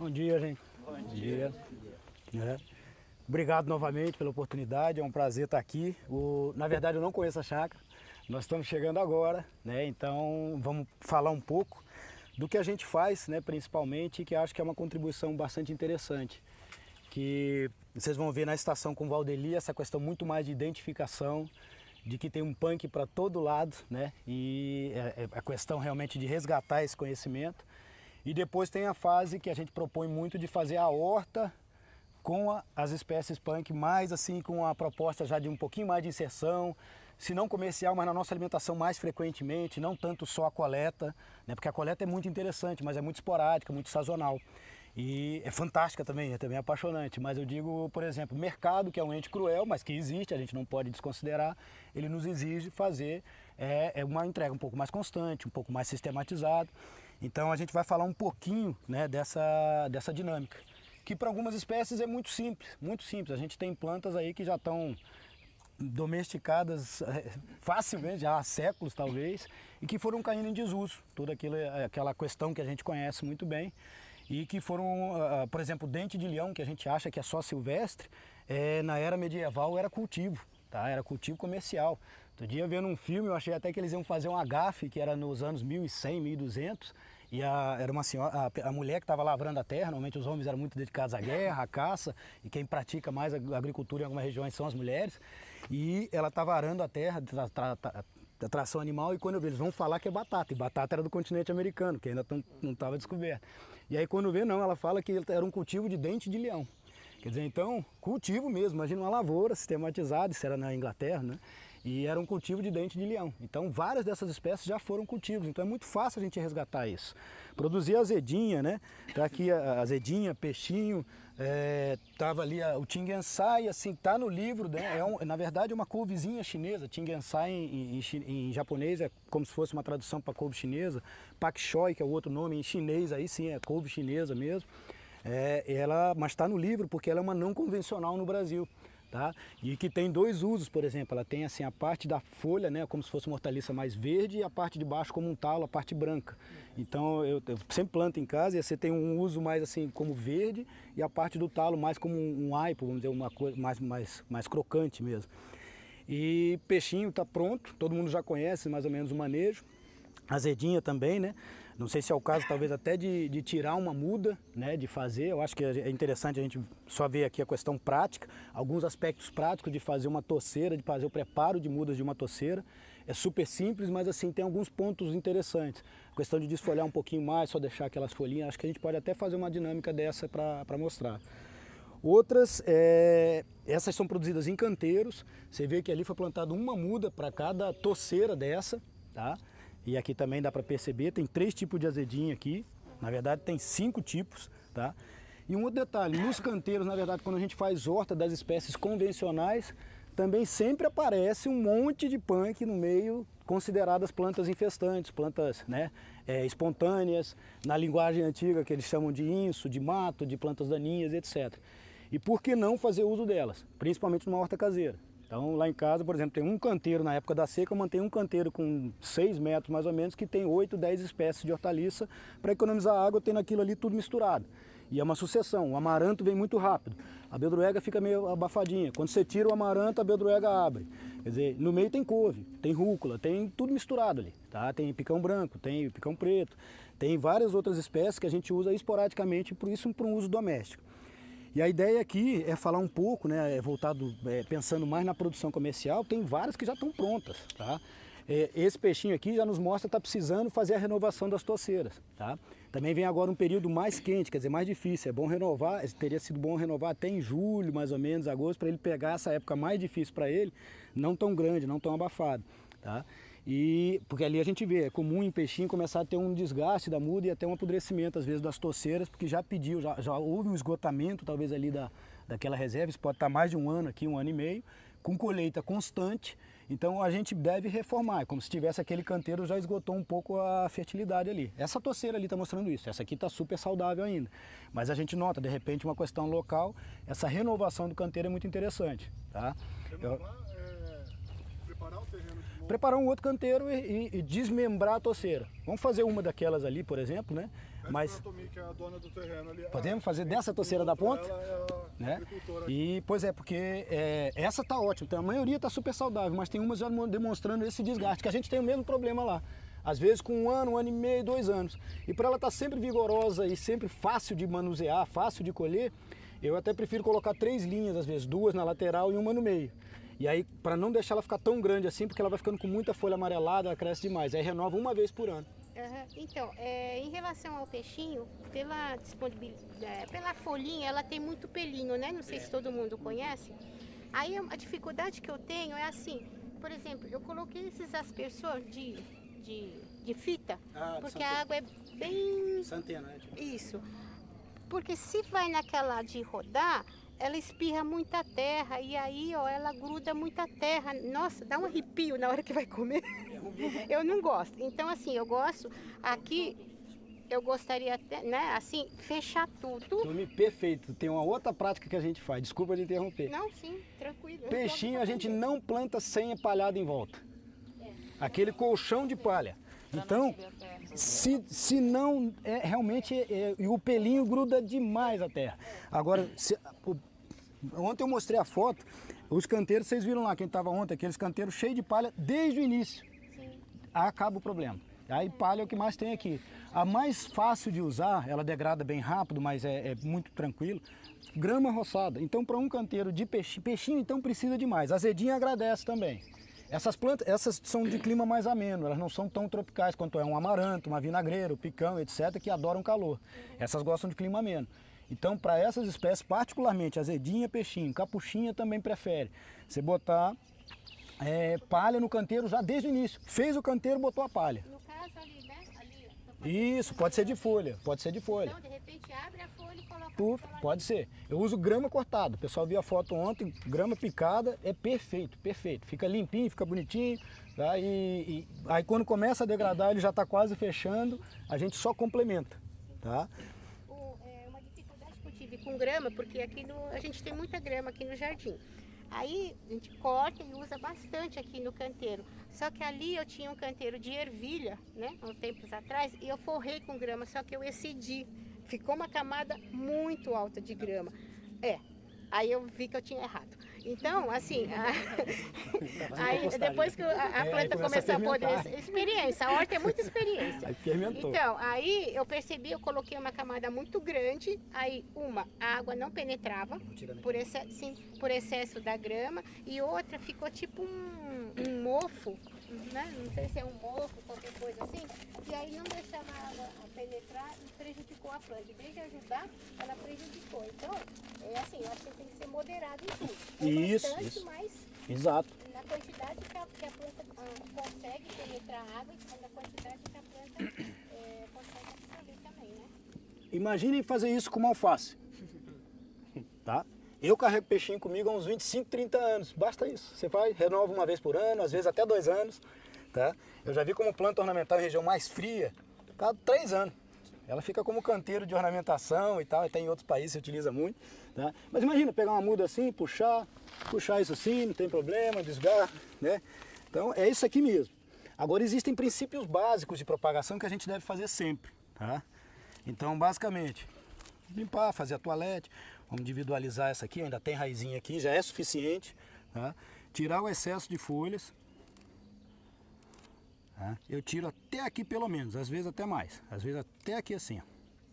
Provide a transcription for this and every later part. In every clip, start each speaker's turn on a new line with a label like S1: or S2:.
S1: Bom dia, gente. Bom dia. É. Obrigado novamente pela oportunidade, é um prazer estar aqui. Na verdade, eu não conheço a chácara, nós estamos chegando agora, né? Então vamos falar um pouco do que a gente faz, né? Principalmente, que acho que é uma contribuição bastante interessante. Que vocês vão ver na estação com o Valdeli essa questão muito mais de identificação, de que tem um punk para todo lado, né? E é a questão realmente de resgatar esse conhecimento. E depois tem a fase que a gente propõe muito de fazer a horta com as espécies punk, mais assim com a proposta já de um pouquinho mais de inserção, se não comercial, mas na nossa alimentação mais frequentemente, não tanto só a coleta, né? Porque a coleta é muito interessante, mas é muito esporádica, muito sazonal. E é fantástica também, é também apaixonante, mas eu digo, por exemplo, o mercado, que é um ente cruel, mas que existe, a gente não pode desconsiderar, ele nos exige fazer uma entrega um pouco mais constante, um pouco mais sistematizada. Então a gente vai falar um pouquinho, né, dessa dinâmica, que para algumas espécies é muito simples, muito simples. A gente tem plantas aí que já estão domesticadas facilmente, já há séculos talvez, e que foram caindo em desuso, toda aquela questão que a gente conhece muito bem, e que foram, por exemplo, o dente de leão, que a gente acha que é só silvestre, na era medieval era cultivo, tá? Era cultivo comercial. Outro dia vendo um filme, eu achei até que eles iam fazer um agafe, que era nos anos 1100, 1200, e era uma senhora, a mulher que estava lavrando a terra. Normalmente os homens eram muito dedicados à guerra, à caça, e quem pratica mais a agricultura em algumas regiões são as mulheres, e ela estava arando a terra, da tração animal, e quando eu vi, eles vão falar que é batata, e batata era do continente americano, que ainda não estava descoberto. E aí quando vê, não, ela fala que era um cultivo de dente de leão. Quer dizer, então, cultivo mesmo, imagina uma lavoura sistematizada, isso era na Inglaterra, né? E era um cultivo de dente de leão. Então, várias dessas espécies já foram cultivos, então é muito fácil a gente resgatar isso. Produzir azedinha, né? Tá aqui a azedinha, peixinho, tava ali o Chingensai, assim, tá no livro, né? Na verdade é uma couvezinha chinesa. Chingensai em japonês é como se fosse uma tradução para couve chinesa. Pak choi, que é o outro nome em chinês, aí sim é couve chinesa mesmo. Mas está no livro porque ela é uma não convencional no Brasil, tá? E que tem dois usos, por exemplo, ela tem assim a parte da folha, né, como se fosse uma hortaliça mais verde, e a parte de baixo como um talo, a parte branca. Então eu sempre planto em casa, e você tem um uso mais assim como verde, e a parte do talo mais como um aipo, vamos dizer, uma coisa mais crocante mesmo. E peixinho está pronto, todo mundo já conhece mais ou menos o manejo. Azedinha também, né? Não sei se é o caso talvez até de tirar uma muda, né? De fazer. Eu acho que é interessante a gente só ver aqui a questão prática, alguns aspectos práticos de fazer uma toceira, de fazer o preparo de mudas de uma toceira. É super simples, mas assim tem alguns pontos interessantes. A questão de desfolhar um pouquinho mais, só deixar aquelas folhinhas, acho que a gente pode até fazer uma dinâmica dessa para mostrar. Outras, essas são produzidas em canteiros. Você vê que ali foi plantado uma muda para cada toceira dessa, tá? E aqui também dá para perceber, tem 3 tipos de azedinha aqui, na verdade tem 5 tipos, tá? E um outro detalhe, nos canteiros, na verdade, quando a gente faz horta das espécies convencionais, também sempre aparece um monte de punk no meio, consideradas plantas infestantes, plantas, né, espontâneas, na linguagem antiga que eles chamam de inso, de mato, de plantas daninhas, etc. E por que não fazer uso delas, principalmente numa horta caseira? Então lá em casa, por exemplo, tem um canteiro, na época da seca eu mantenho um canteiro com 6 metros mais ou menos, que tem 8, 10 espécies de hortaliça. Para economizar água, tendo aquilo ali tudo misturado. E é uma sucessão, o amaranto vem muito rápido, a beldroega fica meio abafadinha. Quando você tira o amaranto, a beldroega abre. Quer dizer, no meio tem couve, tem rúcula, tem tudo misturado ali, tá? Tem picão branco, tem picão preto, tem várias outras espécies que a gente usa esporadicamente, por isso para um uso doméstico. E a ideia aqui é falar um pouco, né, voltado, pensando mais na produção comercial, tem várias que já estão prontas, tá? Esse peixinho aqui já nos mostra que está precisando fazer a renovação das toceiras, tá? Também vem agora um período mais quente, quer dizer, mais difícil. É bom renovar, teria sido bom renovar até em julho, mais ou menos, agosto, para ele pegar essa época mais difícil para ele, não tão grande, não tão abafado, tá? E porque ali a gente vê, é comum em peixinho começar a ter um desgaste da muda e até um apodrecimento às vezes das toceiras, porque já pediu, já houve um esgotamento talvez ali daquela reserva. Isso pode estar mais de um ano aqui, 1 ano e meio, com colheita constante. Então a gente deve reformar, como se tivesse aquele canteiro já esgotou um pouco a fertilidade ali. Essa toceira ali está mostrando isso, essa aqui está super saudável ainda. Mas a gente nota, de repente, uma questão local, essa renovação do canteiro é muito interessante, tá?
S2: preparar o terreno de novo.
S1: Preparar um outro canteiro e desmembrar a toceira. Vamos fazer uma daquelas ali, por exemplo, né? Mas
S2: a Tomi, que é a dona do terreno ali.
S1: podemos fazer dessa toceira da ponta?
S2: Ela é a
S1: Né?
S2: agricultora.
S1: E, pois é, porque essa tá ótima, então, a maioria está super saudável, mas tem umas já demonstrando esse desgaste, que a gente tem o mesmo problema lá. Às vezes com 1 ano e meio, 2 anos. E para ela estar sempre vigorosa e sempre fácil de manusear, fácil de colher, eu até prefiro colocar 3 linhas, às vezes 2 na lateral e 1 no meio. E aí, para não deixar ela ficar tão grande assim, porque ela vai ficando com muita folha amarelada, ela cresce demais. Aí renova uma vez por ano.
S3: Então, em relação ao peixinho, pela disponibilidade, pela folhinha, ela tem muito pelinho, né? Não sei se todo mundo conhece. Aí a dificuldade que eu tenho é assim, por exemplo, eu coloquei esses aspersor de fita, porque a água é bem...
S1: Santena, né?
S3: Isso. Porque se vai naquela de rodar, ela espirra muita terra e aí, ó, ela gruda muita terra. Nossa, dá um arrepio na hora que vai comer. Eu não gosto. Então, assim, eu gosto aqui, eu gostaria até, né, assim, fechar tudo.
S1: Tomi, perfeito. Tem uma outra prática que a gente faz, desculpa de interromper.
S3: Não, sim, tranquilo.
S1: Peixinho a gente não planta sem palhada em volta. Aquele colchão de palha. Então, se não, realmente, e o pelinho gruda demais a terra. Agora, ontem eu mostrei a foto, os canteiros, vocês viram lá, quem estava ontem, aqueles canteiros cheios de palha desde o início.
S3: Sim.
S1: Acaba o problema. Aí palha é o que mais tem aqui. A mais fácil de usar, ela degrada bem rápido, mas é muito tranquilo. Grama roçada. Então, para um canteiro de peixinho, então precisa de mais. Azedinha agradece também. Essas plantas, essas são de clima mais ameno, elas não são tão tropicais quanto é um amaranto, uma vinagreira, o picão, etc., que adoram calor. Essas gostam de clima ameno. Então, para essas espécies, particularmente azedinha, peixinho, capuchinha também prefere. Você botar palha no canteiro já desde o início. Fez o canteiro, botou a palha.
S3: No caso ali, né?
S1: Isso, pode ser de folha, pode ser de folha.
S3: Então, de repente, abre a folha e coloca...
S1: Pode ser. Eu uso grama cortada. O pessoal viu a foto ontem, grama picada, é perfeito, perfeito. Fica limpinho, fica bonitinho. Tá? E aí quando começa a degradar, ele já está quase fechando, a gente só complementa. Tá?
S3: Uma dificuldade que eu tive com grama, porque aqui a gente tem muita grama aqui no jardim. Aí a gente corta e usa bastante aqui no canteiro. Só que ali eu tinha um canteiro de ervilha, né, há uns tempos atrás, e eu forrei com grama, só que eu excedi. Ficou uma camada muito alta de grama. Aí eu vi que eu tinha errado. Então, assim, aí depois que a planta começou a poder... Experiência, a horta é muita experiência.
S1: Aí fermentou.
S3: Então, aí eu percebi, eu coloquei uma camada muito grande, aí a água não penetrava por excesso da grama, e outra ficou tipo um mofo, né? Não sei se é um mofo, qualquer coisa assim, e aí não deixava a água penetrar e prejudicou a planta. Em vez de ajudar, ela prejudicou. Então, assim, eu acho que tem que ser moderado em tudo.
S1: Isso.
S3: Mas
S1: Exato.
S3: na quantidade que a planta consegue penetrar a água e na quantidade que a planta consegue absorver também, né?
S1: Imaginem fazer isso com uma alface. Tá? Eu carrego peixinho comigo há uns 25, 30 anos. Basta isso. Você vai, renova uma vez por ano, às vezes até 2 anos. Tá? Eu já vi como planta ornamental em região mais fria, cada 3 anos. Ela fica como canteiro de ornamentação e tal, até em outros países se utiliza muito. Tá? Mas imagina, pegar uma muda assim, puxar isso assim, não tem problema, desgarra, né? Então é isso aqui mesmo. Agora existem princípios básicos de propagação que a gente deve fazer sempre. Tá? Então basicamente, limpar, fazer a toalete, vamos individualizar essa aqui, ainda tem raizinha aqui, já é suficiente. Tá? Tirar o excesso de folhas. Tá? Eu tiro até aqui pelo menos, às vezes até mais, às vezes até aqui assim.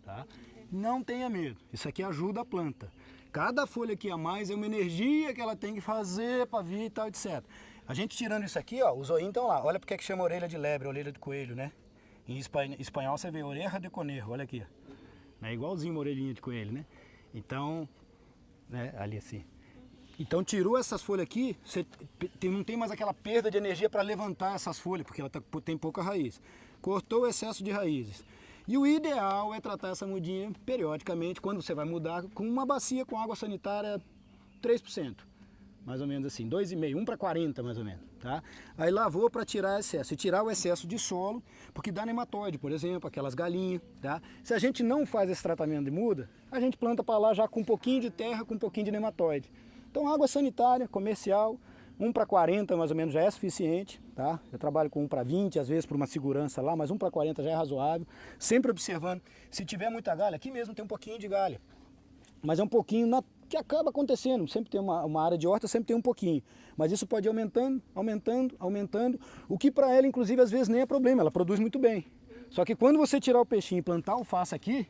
S1: Tá? Não tenha medo, isso aqui ajuda a planta. Cada folha aqui a mais é uma energia que ela tem que fazer para vir e tal, etc. A gente tirando isso aqui, ó, os zoinhos estão lá. Olha porque é que chama orelha de lebre, orelha de coelho, né? Em espanhol você vê oreja de conejo, olha aqui. É igualzinho uma orelhinha de coelho, né? Então, né, ali assim. Então tirou essas folhas aqui, você não tem mais aquela perda de energia para levantar essas folhas, porque ela tem pouca raiz. Cortou o excesso de raízes. E o ideal é tratar essa mudinha periodicamente, quando você vai mudar, com uma bacia com água sanitária 3%. Mais ou menos assim, 2,5, 1 para 40 mais ou menos. Tá? Aí lavou para tirar excesso, e tirar o excesso de solo, porque dá nematóide, por exemplo, aquelas galinhas. Tá? Se a gente não faz esse tratamento de muda, a gente planta para lá já com um pouquinho de terra, com um pouquinho de nematóide. Então água sanitária, comercial, 1 para 40 mais ou menos já é suficiente, tá? Eu trabalho com 1 para 20, às vezes por uma segurança lá, mas 1 para 40 já é razoável. Sempre observando, se tiver muita galha, aqui mesmo tem um pouquinho de galha, mas é um pouquinho que acaba acontecendo, sempre tem uma área de horta, sempre tem um pouquinho. Mas isso pode ir aumentando, aumentando, aumentando, o que para ela, inclusive, às vezes nem é problema, ela produz muito bem. Só que quando você tirar o peixinho e plantar alface aqui,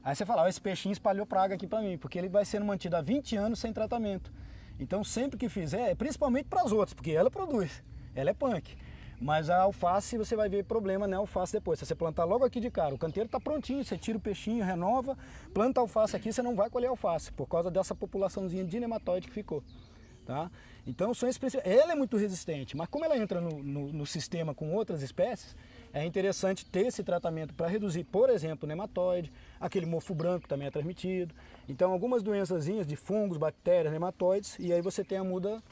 S1: aí você fala, ó, esse peixinho espalhou praga aqui para mim, porque ele vai sendo mantido há 20 anos sem tratamento. Então sempre que fizer, principalmente para as outras, porque ela produz, ela é punk. Mas a alface você vai ver problema na alface depois. Se você plantar logo aqui de cara, o canteiro está prontinho, você tira o peixinho, renova, planta a alface aqui, você não vai colher alface, por causa dessa populaçãozinha de nematóide que ficou. Tá? Então ela é muito resistente, mas como ela entra no sistema com outras espécies, é interessante ter esse tratamento para reduzir, por exemplo, o nematóide, aquele mofo branco que também é transmitido. Então algumas doençazinhas de fungos, bactérias, nematóides, e aí você tem a muda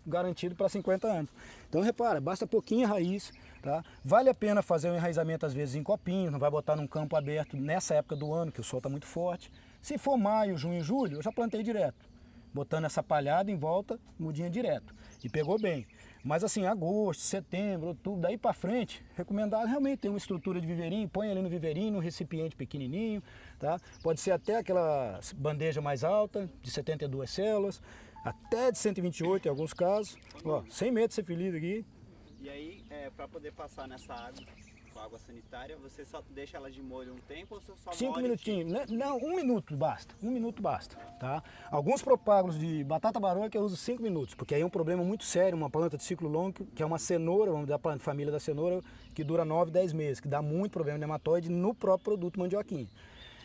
S1: garantido para 50 anos. Então repara, basta pouquinha raiz, tá? Vale a pena fazer o enraizamento às vezes em copinhos, não vai botar num campo aberto nessa época do ano que o sol está muito forte. Se for maio, junho, julho, eu já plantei direto, botando essa palhada em volta, mudinha direto, e pegou bem. Mas assim, agosto, setembro, outubro, daí para frente, recomendado realmente ter uma estrutura de viveirinho, põe ali no viveirinho, num recipiente pequenininho, tá? Pode ser até aquela bandeja mais alta, de 72 células, até de 128 em alguns casos. Ó, sem medo de ser feliz aqui.
S4: E aí, para poder passar nessa água, com água sanitária, você só deixa ela de molho um tempo ou você só
S1: 5 minutinhos, né? Não, 1 minuto basta, 1 minuto basta, tá? Alguns propágulos de batata baroca eu uso 5 minutos, porque aí é um problema muito sério, uma planta de ciclo longo, que é uma cenoura, vamos dizer, a família da cenoura, que dura 9, 10 meses, que dá muito problema de nematóide no próprio produto mandioquinha.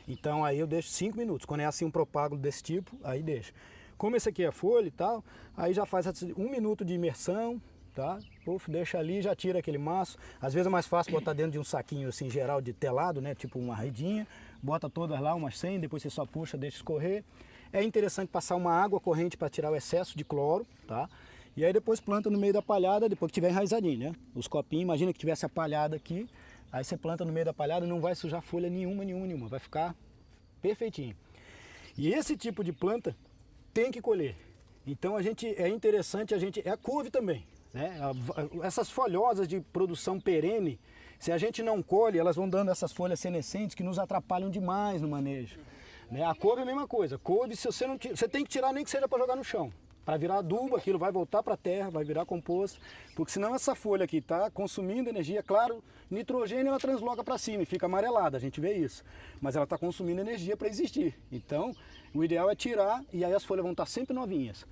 S1: Então aí eu deixo 5 minutos, quando é assim um propágulo desse tipo, aí deixa. Como esse aqui é folha e tal, aí já faz 1 minuto de imersão, tá? Puf, deixa ali, já tira aquele maço. Às vezes é mais fácil botar dentro de um saquinho assim geral de telado, né? Tipo uma redinha, bota todas lá, umas 100, depois você só puxa, deixa escorrer. É interessante passar uma água corrente para tirar o excesso de cloro, tá? E aí depois planta no meio da palhada, depois que tiver enraizadinho, né? Os copinhos, imagina que tivesse a palhada aqui, aí você planta no meio da palhada, não vai sujar folha nenhuma, vai ficar perfeitinho. E esse tipo de planta tem que colher. Então é interessante a couve também, né? Essas folhosas de produção perene, se a gente não colhe, elas vão dando essas folhas senescentes que nos atrapalham demais no manejo, né? A couve é a mesma coisa. Couve, se você não tira, você tem que tirar nem que seja para jogar no chão, para virar adubo, aquilo vai voltar para a terra, vai virar composto, porque senão essa folha aqui está consumindo energia, claro, nitrogênio ela transloca para cima e fica amarelada, a gente vê isso, mas ela está consumindo energia para existir. Então o ideal é tirar e aí as folhas vão estar sempre novinhas.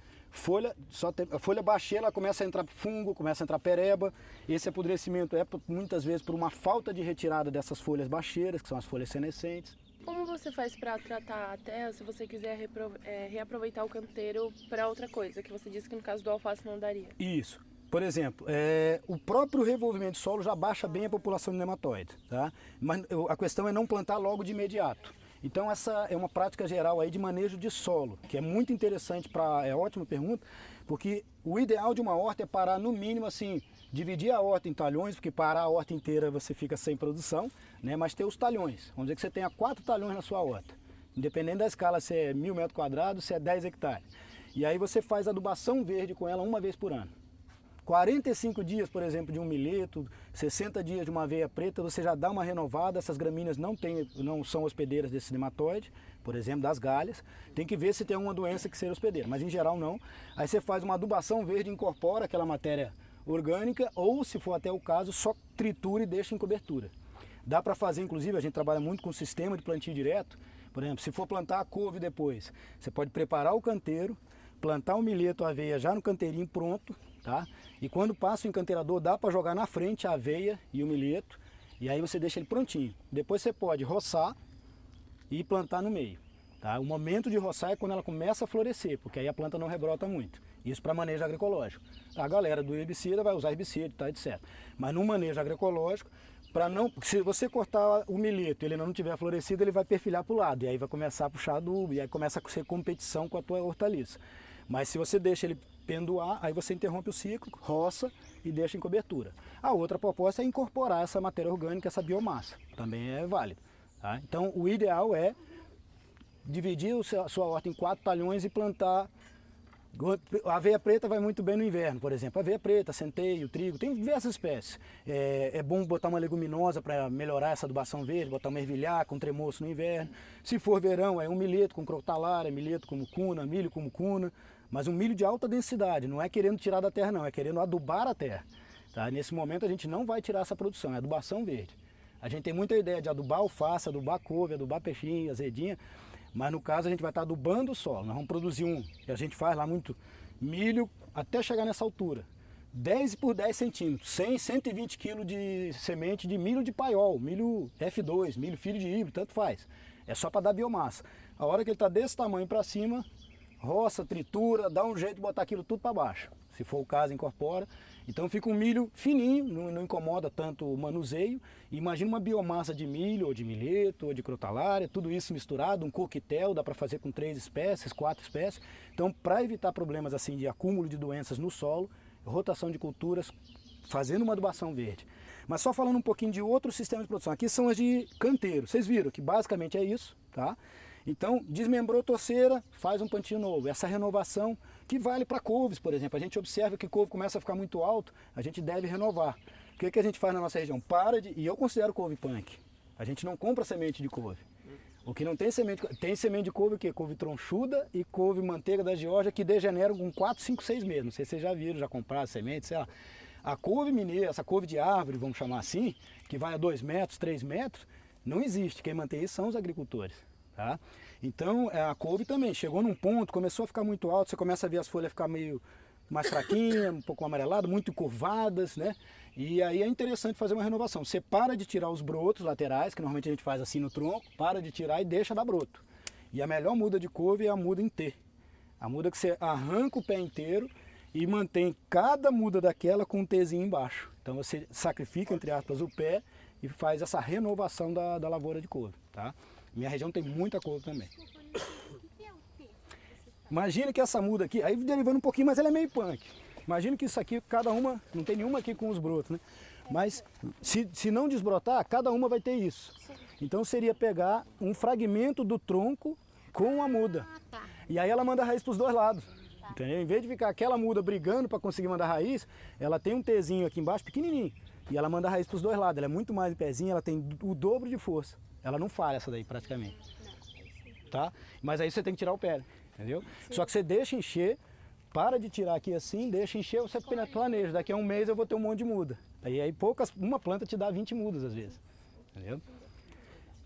S1: A folha baixinha, ela começa a entrar fungo, começa a entrar pereba. Esse apodrecimento é muitas vezes por uma falta de retirada dessas folhas baixeiras, que são as folhas senescentes.
S5: Como você faz para tratar a terra se você quiser reaproveitar o canteiro para outra coisa, que você disse que no caso do alface não daria?
S1: Isso. Por exemplo, o próprio revolvimento de solo já baixa bem a população de nematóides, tá? Mas a questão é não plantar logo de imediato. Então essa é uma prática geral aí de manejo de solo, que é muito interessante é ótima pergunta, porque o ideal de uma horta é parar no mínimo assim, dividir a horta em talhões, porque parar a horta inteira você fica sem produção, né? Mas ter os talhões, vamos dizer que você tenha 4 talhões na sua horta, independente da escala, se é 1000 metros quadrados, se é 10 hectares. E aí você faz adubação verde com ela uma vez por ano. 45 dias, por exemplo, de um milheto, 60 dias de uma aveia preta, você já dá uma renovada. Essas gramíneas não são hospedeiras desse nematóide, por exemplo, das galhas. Tem que ver se tem alguma doença que seja hospedeira, mas em geral não. Aí você faz uma adubação verde, incorpora aquela matéria orgânica, ou se for até o caso, só tritura e deixa em cobertura. Dá para fazer, inclusive, a gente trabalha muito com sistema de plantio direto. Por exemplo, se for plantar a couve depois, você pode preparar o canteiro, plantar o milheto, a aveia já no canteirinho pronto, tá? E quando passa o encanteirador, dá para jogar na frente a aveia e o milheto, e aí você deixa ele prontinho. Depois você pode roçar e plantar no meio, tá? O momento de roçar é quando ela começa a florescer, porque aí a planta não rebrota muito. Isso para manejo agroecológico. A galera do herbicida vai usar herbicida, tá, etc. Mas no manejo agroecológico, se você cortar o milheto e ele não tiver florescido, ele vai perfilhar para o lado, e aí vai começar a puxar adubo, e aí começa a ser competição com a tua hortaliça. Mas se você deixa ele penduar, aí você interrompe o ciclo, roça e deixa em cobertura. A outra proposta é incorporar essa matéria orgânica, essa biomassa, também é válido, tá? Então o ideal é dividir a sua horta em 4 talhões e plantar A aveia preta vai muito bem no inverno, por exemplo. Aveia preta, centeio, trigo, tem diversas espécies. É bom botar uma leguminosa para melhorar essa adubação verde, botar uma ervilhar com tremoço no inverno. Se for verão, é um milheto com crotalária, milheto com mucuna, milho com mucuna. Mas um milho de alta densidade, não é querendo tirar da terra não, é querendo adubar a terra. Tá? Nesse momento a gente não vai tirar essa produção, é adubação verde. A gente tem muita ideia de adubar alface, adubar couve, adubar peixinho, azedinha, mas no caso a gente vai estar adubando o solo. Nós vamos produzir e a gente faz lá muito milho até chegar nessa altura. 10 por 10 centímetros, 100, 120 quilos de semente de milho de paiol, milho F2, milho filho de híbrido, tanto faz. É só para dar biomassa. A hora que ele está desse tamanho para cima, roça, tritura, dá um jeito de botar aquilo tudo para baixo. Se for o caso, incorpora. Então fica um milho fininho, não incomoda tanto o manuseio. Imagina uma biomassa de milho, ou de milheto, ou de crotalária, tudo isso misturado, um coquetel, dá para fazer com 3 espécies, 4 espécies. Então, para evitar problemas assim de acúmulo de doenças no solo, rotação de culturas, fazendo uma adubação verde. Mas só falando um pouquinho de outros sistemas de produção. Aqui são as de canteiro. Vocês viram que basicamente é isso, tá? Então, desmembrou torceira, faz um plantio novo. Essa renovação que vale para couves, por exemplo. A gente observa que couve começa a ficar muito alto, a gente deve renovar. O que a gente faz na nossa região? E eu considero couve punk. A gente não compra semente de couve. O que não tem semente de couve, o quê? Couve tronchuda e couve manteiga da Geórgia, que degeneram com 4, 5, 6 meses. Não sei se vocês já viram, já compraram semente, sei lá. A couve mineira, essa couve de árvore, vamos chamar assim, que vai a 2 metros, 3 metros, não existe. Quem mantém isso são os agricultores. Tá? Então a couve também chegou num ponto, começou a ficar muito alto, você começa a ver as folhas ficar meio mais fraquinhas, um pouco amareladas, muito curvadas, né? E aí é interessante fazer uma renovação. Você para de tirar os brotos laterais, que normalmente a gente faz assim no tronco, para de tirar e deixa dar broto. E a melhor muda de couve é a muda em T. A muda que você arranca o pé inteiro e mantém cada muda daquela com um Tzinho embaixo. Então você sacrifica, entre aspas, o pé e faz essa renovação da lavoura de couve, tá? Minha região tem muita couve também. Imagina que essa muda aqui, aí derivando um pouquinho, mas ela é meio punk. Imagina que isso aqui, cada uma, não tem nenhuma aqui com os brotos, né? Mas se não desbrotar, cada uma vai ter isso. Então seria pegar um fragmento do tronco com a muda. E aí ela manda a raiz para os dois lados. Entendeu? Em vez de ficar aquela muda brigando para conseguir mandar raiz, ela tem um Tzinho aqui embaixo, pequenininho. E ela manda a raiz para os dois lados. Ela é muito mais em pezinho, ela tem o dobro de força. Ela não falha essa daí praticamente. Tá? Mas aí você tem que tirar o pé, entendeu? Sim. Só que você deixa encher, para de tirar aqui assim, deixa encher, você planeja. Daqui a um mês eu vou ter um monte de muda. Aí uma planta te dá 20 mudas às vezes. Entendeu?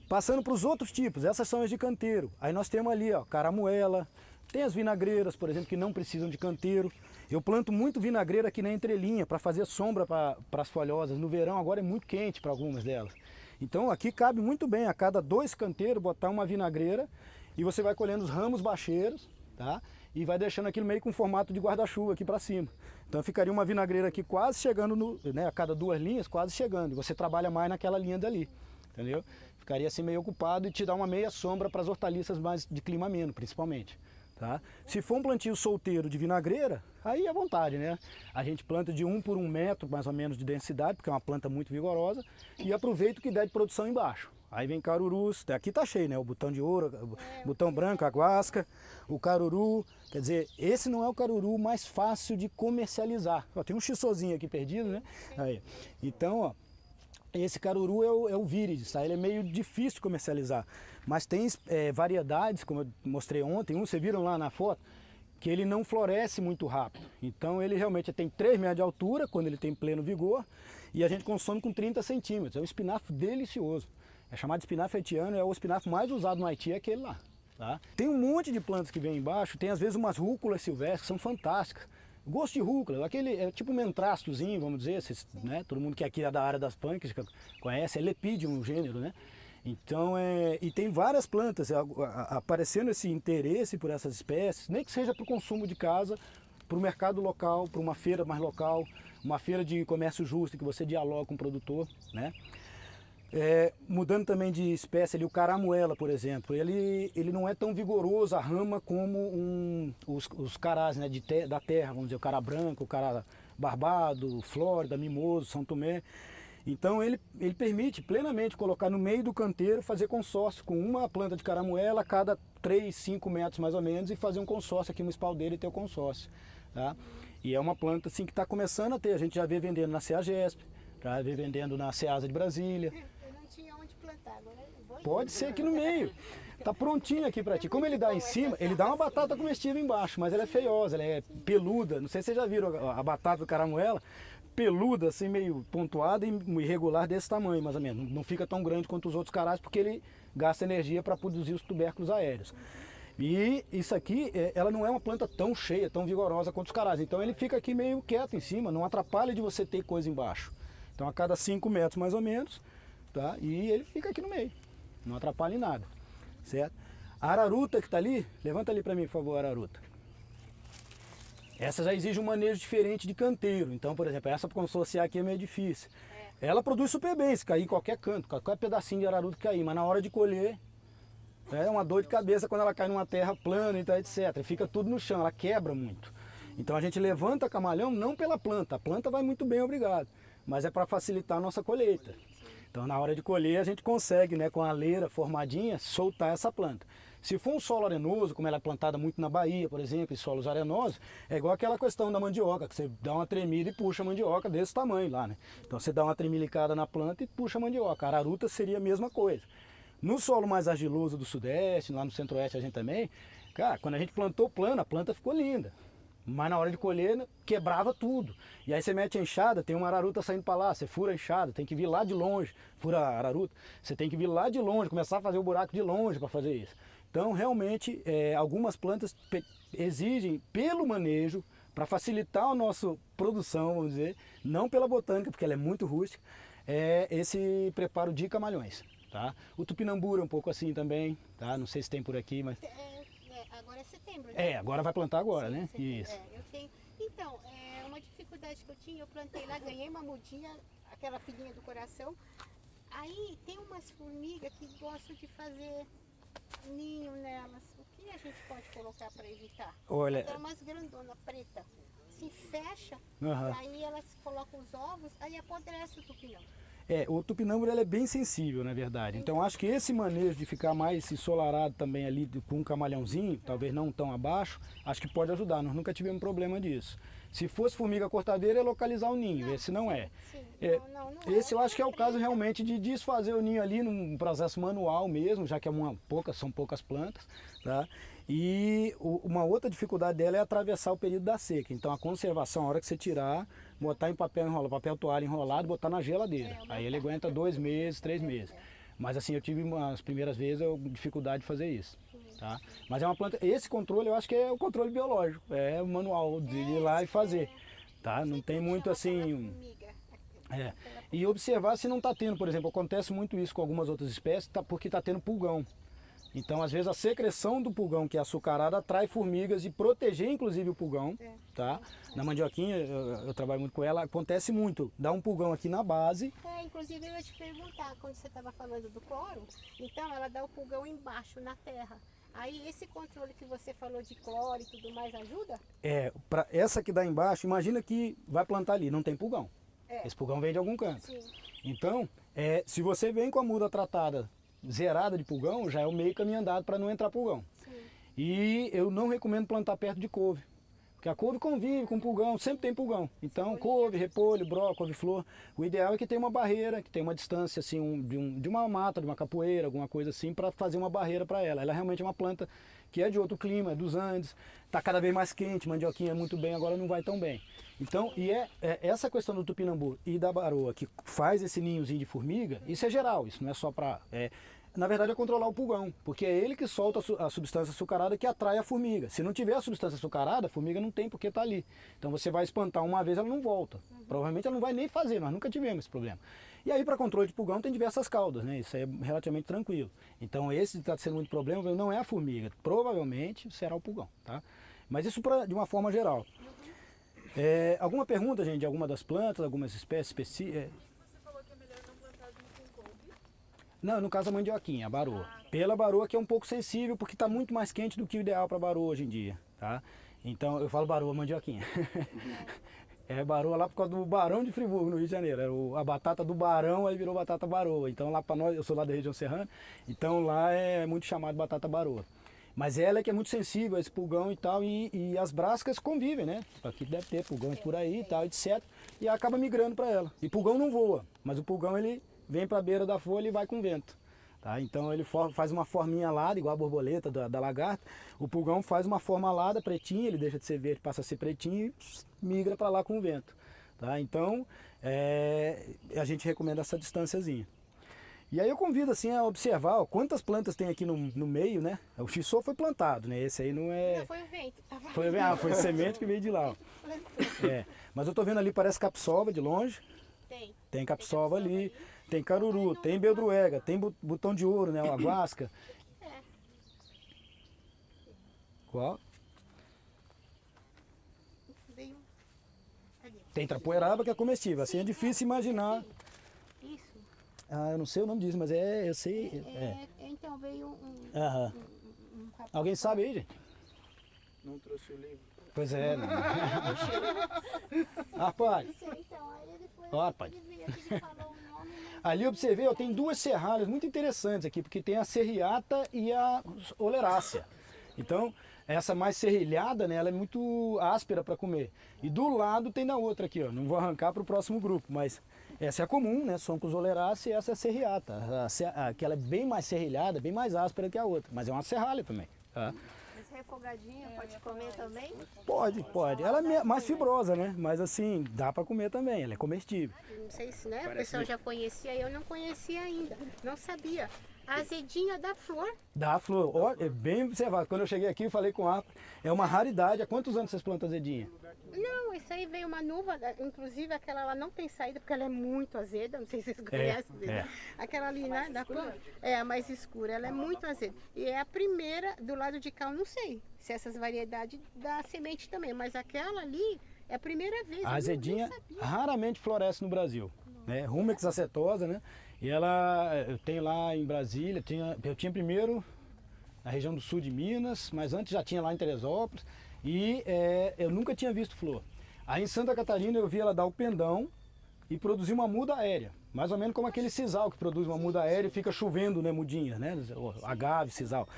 S1: Passando para os outros tipos, essas são as de canteiro. Aí nós temos ali, ó, caramuela, tem as vinagreiras, por exemplo, que não precisam de canteiro. Eu planto muito vinagreira aqui na entrelinha para fazer sombra para as folhosas. No verão agora é muito quente para algumas delas. Então aqui cabe muito bem, a cada 2 canteiros, botar uma vinagreira e você vai colhendo os ramos bacheiros, tá? E vai deixando aquilo meio com formato de guarda-chuva aqui para cima. Então ficaria uma vinagreira aqui quase chegando, né, a cada 2 linhas, quase chegando. E você trabalha mais naquela linha dali, entendeu? Ficaria assim meio ocupado e te dá uma meia sombra para as hortaliças mais de clima ameno, principalmente. Tá? Se for um plantio solteiro de vinagreira, aí é à vontade, né? A gente planta de 1 por 1 metro, mais ou menos, de densidade, porque é uma planta muito vigorosa, e aproveita o que der de produção embaixo. Aí vem carurus, aqui tá cheio, né? O botão de ouro, o botão branco, a guasca, o caruru. Quer dizer, esse não é o caruru mais fácil de comercializar. Ó, tem um xissozinho aqui perdido, né? Aí. Então, ó, esse caruru é o viridis, tá? Ele é meio difícil de comercializar. Mas tem variedades, como eu mostrei ontem, vocês viram lá na foto, que ele não floresce muito rápido. Então ele realmente tem 3 metros de altura, quando ele tem pleno vigor, e a gente consome com 30 centímetros. É um espinafre delicioso. É chamado de espinafre haitiano, é o espinafre mais usado no Haiti, é aquele lá. Tá? Tem um monte de plantas que vem embaixo, tem às vezes umas rúculas silvestres que são fantásticas. Gosto de rúcula, aquele é tipo um mentrastozinho, vamos dizer, né? Todo mundo que aqui é da área das punks conhece, é Lepidium, um gênero, né? Então, e tem várias plantas aparecendo esse interesse por essas espécies, nem que seja para o consumo de casa, para o mercado local, para uma feira mais local, uma feira de comércio justo, que você dialoga com o produtor, né? Mudando também de espécie, ali, o caramuela, por exemplo, ele não é tão vigoroso a rama como os carás, né, da terra, vamos dizer, o cara branco, o cara barbado, Flórida, mimoso, São Tomé. Então ele permite plenamente colocar no meio do canteiro, fazer consórcio com uma planta de caramuela a cada 3, 5 metros mais ou menos e fazer um consórcio aqui no espaldeiro e ter o consórcio. Tá? E é uma planta assim que está começando a ter, a gente já vê vendendo na CEAGESP, já vê vendendo na CEASA de Brasília.
S3: Eu não tinha onde plantar, agora eu vou.
S1: Pode ser aqui no meio. Tá prontinho aqui para ti. Como ele dá em cima, ele dá uma batata comestível embaixo, mas ela é feiosa, ela é peluda. Não sei se vocês já viram a batata do caramuela, peluda, assim, meio pontuada e irregular desse tamanho, mais ou menos. Não fica tão grande quanto os outros carais, porque ele gasta energia para produzir os tubérculos aéreos. E isso aqui, ela não é uma planta tão cheia, tão vigorosa quanto os carais. Então ele fica aqui meio quieto em cima, não atrapalha de você ter coisa embaixo. Então a cada 5 metros mais ou menos, tá? E ele fica aqui no meio, não atrapalha em nada, certo? A araruta que está ali, levanta ali para mim, por favor, a araruta. Essa já exige um manejo diferente de canteiro. Então, por exemplo, essa para consorciar aqui é meio difícil. Ela produz super bem, se cair em qualquer canto, qualquer pedacinho de araruta cair, mas na hora de colher, é uma dor de cabeça quando ela cai numa terra plana e tal, etc. Fica tudo no chão, ela quebra muito. Então a gente levanta camalhão não pela planta, a planta vai muito bem, obrigado, mas é para facilitar a nossa colheita. Então na hora de colher a gente consegue, né, com a leira formadinha, soltar essa planta. Se for um solo arenoso, como ela é plantada muito na Bahia, por exemplo, em solos arenosos, é igual aquela questão da mandioca, que você dá uma tremida e puxa a mandioca desse tamanho lá, né? Então você dá uma tremilicada na planta e puxa a mandioca. A araruta seria a mesma coisa. No solo mais argiloso do sudeste, lá no centro-oeste a gente também, cara, quando a gente plantou plano, a planta ficou linda. Mas na hora de colher, quebrava tudo. E aí você mete a enxada, tem uma araruta saindo para lá, você fura a enxada, tem que vir lá de longe, fura a araruta, você tem que vir lá de longe, começar a fazer o buraco de longe para fazer isso. Então, realmente, algumas plantas exigem, pelo manejo, para facilitar a nossa produção, vamos dizer, não pela botânica, porque ela é muito rústica, esse preparo de camalhões. Tá? O tupinambura é um pouco assim também, tá? Não sei se tem por aqui, mas...
S3: Agora é setembro, né?
S1: Agora vai plantar agora,
S3: Sim,
S1: né?
S3: setembro.
S1: Isso.
S3: Eu tenho... Então, uma dificuldade que eu tinha, eu plantei lá, ganhei uma mudinha, aquela filhinha do coração. Aí tem umas formigas que gostam de fazer ninho nelas. O que a gente pode colocar para evitar?
S1: Olha...
S3: Tem umas grandonas preta, se fecha,
S1: Uhum.
S3: aí elas colocam os ovos, aí apodrece o tupinão.
S1: O tupinambura ele é bem sensível, na verdade. Então acho que esse manejo de ficar mais ensolarado também ali com um camalhãozinho, talvez não tão abaixo, acho que pode ajudar. Nós nunca tivemos problema disso. Se fosse formiga cortadeira, é localizar o ninho. Esse não é.
S3: Sim, não
S1: Esse eu acho que é o caso realmente de desfazer o ninho ali num processo manual mesmo, já que são poucas plantas, tá? E uma outra dificuldade dela é atravessar o período da seca. Então a conservação, a hora que você tirar, botar em papel toalha enrolado, botar na geladeira. Aí ele aguenta 2 meses, 3 meses. Mas assim, eu tive as primeiras vezes dificuldade de fazer isso. Tá? Mas é uma planta, esse controle eu acho que é o controle biológico, é o manual de ir lá e fazer. Tá? Não tem muito assim... E observar se não está tendo, por exemplo, acontece muito isso com algumas outras espécies, porque está tendo pulgão. Então, às vezes, a secreção do pulgão, que é açucarada, atrai formigas e proteger, inclusive, o pulgão. Tá? Na mandioquinha, eu trabalho muito com ela, acontece muito. Dá um pulgão aqui na base.
S3: Inclusive, eu ia te perguntar, quando você estava falando do cloro, então ela dá o pulgão embaixo, na terra. Aí, esse controle que você falou de cloro e tudo mais ajuda?
S1: Para essa que dá embaixo, imagina que vai plantar ali, não tem pulgão. Esse pulgão vem de algum canto.
S3: Sim.
S1: Então, se você vem com a muda tratada zerada de pulgão, já é o meio caminho andado para não entrar pulgão.
S3: Sim.
S1: E eu não recomendo plantar perto de couve, porque a couve convive com pulgão, sempre tem pulgão. Então, couve, repolho, brócolis, couve-flor, o ideal é que tenha uma barreira, que tenha uma distância assim, de uma mata, de uma capoeira, alguma coisa assim, para fazer uma barreira para ela. Ela realmente é uma planta que é de outro clima, é dos Andes, está cada vez mais quente, mandioquinha muito bem, agora não vai tão bem. Então, essa questão do tupinambu e da baroa que faz esse ninhozinho de formiga, isso é geral, isso não é só para... na verdade é controlar o pulgão, porque é ele que solta a substância açucarada que atrai a formiga. Se não tiver a substância açucarada, a formiga não tem porque está ali. Então você vai espantar uma vez, ela não volta. Provavelmente ela não vai nem fazer, nós nunca tivemos esse problema. E aí para controle de pulgão tem diversas caudas, né? Isso é relativamente tranquilo. Então esse está sendo muito problema, não é a formiga, provavelmente será o pulgão, tá? Mas isso de uma forma geral. Alguma pergunta, gente, de alguma das plantas, algumas espécies específicas?
S5: Você falou que é melhor não plantar junto com couve?
S1: Não, no caso a mandioquinha, a baroa. Pela baroa que é um pouco sensível, porque está muito mais quente do que o ideal para baroa hoje em dia, tá? Então eu falo baroa, mandioquinha. É, baroa lá por causa do Barão de Friburgo, no Rio de Janeiro. Era a batata do Barão, aí virou batata baroa. Então lá para nós, eu sou lá da região serrana, então lá é muito chamado batata baroa. Mas ela é que é muito sensível a esse pulgão e tal, e as brascas convivem, né? Aqui deve ter pulgões por aí e tal, etc. E acaba migrando para ela. E pulgão não voa, mas o pulgão ele vem para a beira da folha e vai com vento. Tá? Então ele faz uma forminha alada, igual a borboleta da lagarta. O pulgão faz uma forma alada, pretinha, ele deixa de ser verde, passa a ser pretinho e migra para lá com o vento. Tá? Então a gente recomenda essa distânciazinha. E aí eu convido assim a observar ó, quantas plantas tem aqui no meio, né? O xissô foi plantado, né? Esse aí não é...
S3: Não, foi o vento.
S1: Foi semente que veio de lá. Ó. Mas eu tô vendo ali, parece capsova de longe. Tem capsova ali, tem caruru, tem beldroega, tem botão de ouro, né? Uma guasca. Qual?
S3: Veio ali.
S1: Tem trapoeraba que é comestível. Assim é difícil imaginar.
S3: Isso.
S1: Ah, eu não sei o nome disso, mas eu sei.
S3: Então veio
S1: Aham. Alguém sabe aí, gente?
S2: Não trouxe o livro.
S1: Pois é, não. Rapaz,
S3: Então, aí ele foi.
S1: ó, rapaz.
S3: Ele falou o nome.
S1: Ali eu observei, ó, tem duas serralhas muito interessantes aqui, porque tem a serriata e a olerácea. Então, essa mais serrilhada, né, ela é muito áspera para comer. E do lado tem na outra aqui, ó. Não vou arrancar para o próximo grupo, mas essa é a comum, né, Soncus olerácea, e essa é a serriata. Que ela é bem mais serrilhada, bem mais áspera que a outra, mas é uma serralha também. Tá?
S6: Esse refogadinho pode comer também?
S1: Pode. Ela é mais fibrosa, né? Mas assim, dá para comer também, ela é comestível.
S3: Não sei se né, o pessoal já conhecia, eu não conhecia ainda. Não sabia. A azedinha da flor.
S1: Da flor, ó, é bem observado. Quando eu cheguei aqui, eu falei com a é uma raridade. Há quantos anos vocês plantam azedinha?
S3: Não, isso aí veio uma nuva, inclusive aquela ela não tem saída porque ela é muito azeda, não sei se vocês conhecem. Aquela ali, né, da flor, é a mais escura, ela é muito azeda. E é a primeira do lado de cá, eu não sei se essas variedades dá semente também, mas aquela ali é a primeira vez.
S1: A azedinha
S3: nem sabia.
S1: raramente floresce no Brasil, né? Rumex acetosa, né? E ela, eu tenho lá em Brasília, eu tinha primeiro na região do sul de Minas, mas antes já tinha lá em Teresópolis. E eu nunca tinha visto flor. Aí em Santa Catarina eu vi ela dar o pendão e produzir uma muda aérea. Mais ou menos como aquele sisal que produz uma muda aérea e fica chovendo, né, mudinhas, né? Agave, sisal.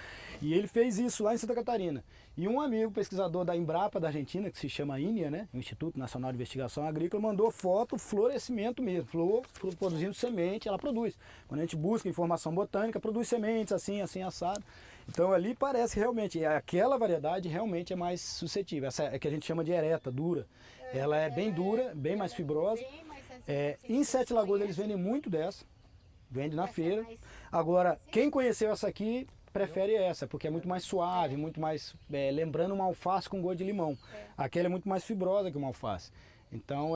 S1: E ele fez isso lá em Santa Catarina. E um amigo pesquisador da Embrapa da Argentina, que se chama INIA, né, o Instituto Nacional de Investigação Agrícola, mandou foto, florescimento mesmo, flor produzindo semente, ela produz. Quando a gente busca informação botânica, produz sementes assim, assado. Então ali parece realmente, aquela variedade realmente é mais suscetível. Essa é que a gente chama de ereta, dura. Ela é bem dura, bem mais fibrosa.
S3: Bem mais azeda.
S1: Em Sete Lagoas eles vendem muito dessa, vende na feira. Agora, quem conheceu essa aqui prefere essa, porque é muito mais suave, muito mais, lembrando uma alface com gosto de limão. Aquela é muito mais fibrosa que uma alface. Então,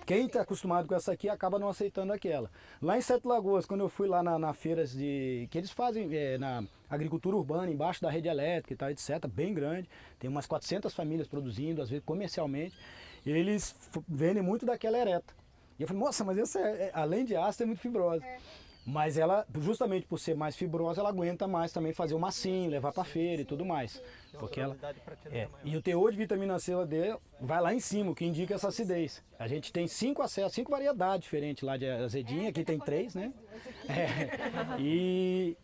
S1: quem está acostumado com essa aqui acaba não aceitando aquela. Lá em Sete Lagoas, quando eu fui lá na feiras que eles fazem na agricultura urbana, embaixo da rede elétrica e tal, etc., bem grande, tem umas 400 famílias produzindo, às vezes comercialmente, e eles vendem muito daquela ereta. E eu falei, nossa, mas essa, além de ácida, é muito fibrosa. Mas ela, justamente por ser mais fibrosa, ela aguenta mais também fazer o massinho, levar para feira e tudo mais. Porque ela, e o teor de vitamina C dele vai lá em cima, o que indica essa acidez. A gente tem 5 variedades diferentes lá de azedinha, aqui tem 3, né? E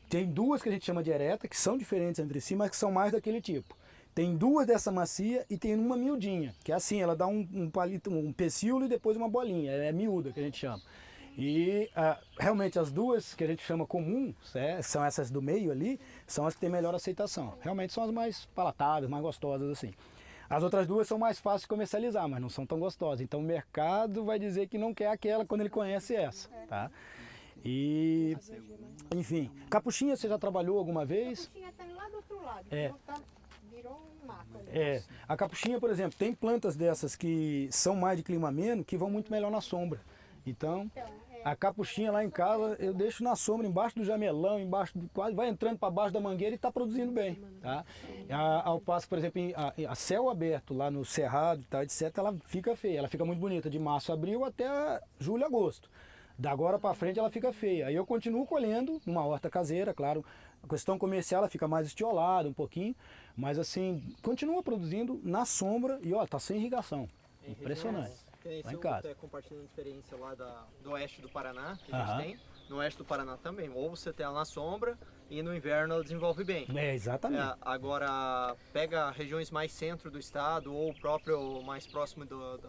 S1: tem 2 que a gente chama de ereta, que são diferentes entre si, mas que são mais daquele tipo. Tem 2 dessa macia e tem uma miudinha, que é assim, ela dá um palito, um pecíolo e depois uma bolinha, é miúda que a gente chama. E realmente as 2 que a gente chama comum, são essas do meio ali, são as que têm melhor aceitação. Realmente são as mais palatáveis, mais gostosas assim. As outras 2 são mais fáceis de comercializar, mas não são tão gostosas. Então o mercado vai dizer que não quer aquela quando ele conhece essa, tá? E, enfim, capuchinha você já trabalhou alguma vez?
S3: A capuchinha está lá do outro lado. Virou um mato ali.
S1: A capuchinha, por exemplo, tem plantas dessas que são mais de clima ameno que vão muito melhor na sombra. Então, a capuchinha lá em casa eu deixo na sombra, embaixo do jamelão, quase vai entrando para baixo da mangueira e está produzindo bem. Tá? Ao passo, por exemplo, a céu aberto lá no cerrado, tá, etc., ela fica feia, ela fica muito bonita de março a abril até julho, agosto. Da agora para frente ela fica feia. Aí eu continuo colhendo numa horta caseira, claro. A questão comercial ela fica mais estiolada um pouquinho, mas assim, continua produzindo na sombra e ó, tá sem irrigação. Impressionante.
S7: Tem
S1: Lá em
S7: eu
S1: casa.
S7: até compartilhando experiência lá do oeste do Paraná, que a gente
S1: Aham.
S7: tem. No oeste do Paraná também. Ou você tem ela na sombra e no inverno ela desenvolve bem.
S1: É, exatamente.
S7: Agora, pega regiões mais centro do estado ou o próprio mais próximo da região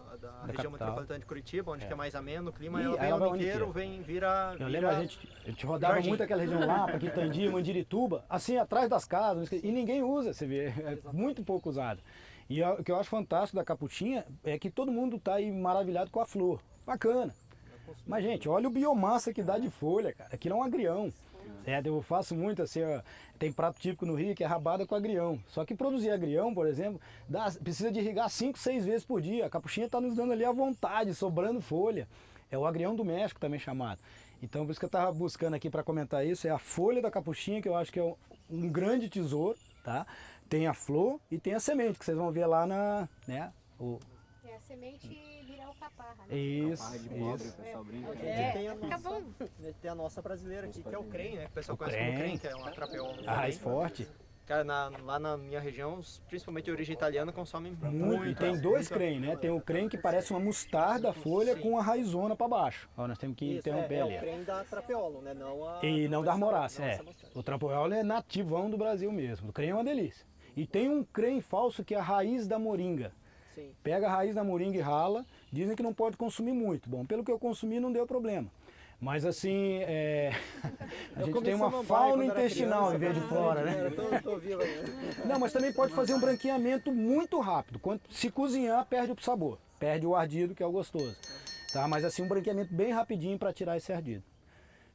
S1: capital.
S7: metropolitana de Curitiba, onde que é mais ameno o clima,
S1: Ih,
S7: ela vem
S1: ela
S7: o
S1: vai
S7: ano
S1: o ano
S7: inteiro,
S1: inteiro.
S7: vira
S1: Eu lembro, a gente rodava
S7: jardim.
S1: muito aquela região lá, para Quitandi, Mandirituba, assim, atrás das casas, e ninguém usa, você vê, é muito pouco usado. E o que eu acho fantástico da capuchinha é que todo mundo está aí maravilhado com a flor. Bacana. Mas, gente, olha o biomassa que dá de folha, cara. Aquilo é um agrião. Eu faço muito assim, ó, tem prato típico no Rio que é rabada com agrião. Só que produzir agrião, por exemplo, precisa de irrigar 5, 6 vezes por dia. A capuchinha está nos dando ali à vontade, sobrando folha. É o agrião do México também chamado. Então, por isso que eu estava buscando aqui para comentar isso, é a folha da capuchinha, que eu acho que é um grande tesouro, tá? Tem a flor e tem a semente, que vocês vão ver lá na... Né,
S3: É a semente virar o caparra, né?
S1: Isso,
S4: Barra de pobre, o
S1: isso.
S4: pessoal brinca.
S7: tem a
S3: Fica
S7: nossa,
S3: bom.
S7: tem a nossa brasileira aqui, que é o crem, né? Que o pessoal
S1: O
S7: conhece como
S1: crem.
S7: crem, que é uma trapeola.
S1: A raiz forte.
S7: Cara, lá na minha região, principalmente de origem italiana, consomem
S1: Muito, e tem dois crem, né? Tem o crem que parece uma mostarda a folha com a raizona para baixo. Ó, nós temos que
S7: Isso,
S1: interromper
S7: é
S1: ali.
S7: o crem da trapeola, né? Não a,
S1: E não da armorácea,
S7: não
S1: é.
S7: essa mostarda.
S1: O trapoela é nativão do Brasil mesmo. O crem é uma delícia. E tem um crem falso que é a raiz da moringa.
S7: Sim.
S1: Pega a raiz da moringa e rala. Dizem que não pode consumir muito. Bom, pelo que eu consumi não deu problema. Mas assim, a gente tem uma fauna intestinal em vez de flora, né?
S7: Eu tô vivo ainda.
S1: Não, mas também pode fazer um branqueamento muito rápido. Se cozinhar, perde o sabor. Perde o ardido, que é o gostoso. Tá? Mas assim, um branqueamento bem rapidinho para tirar esse ardido.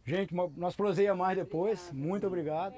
S1: Gente, nós proseia mais depois. Muito obrigado.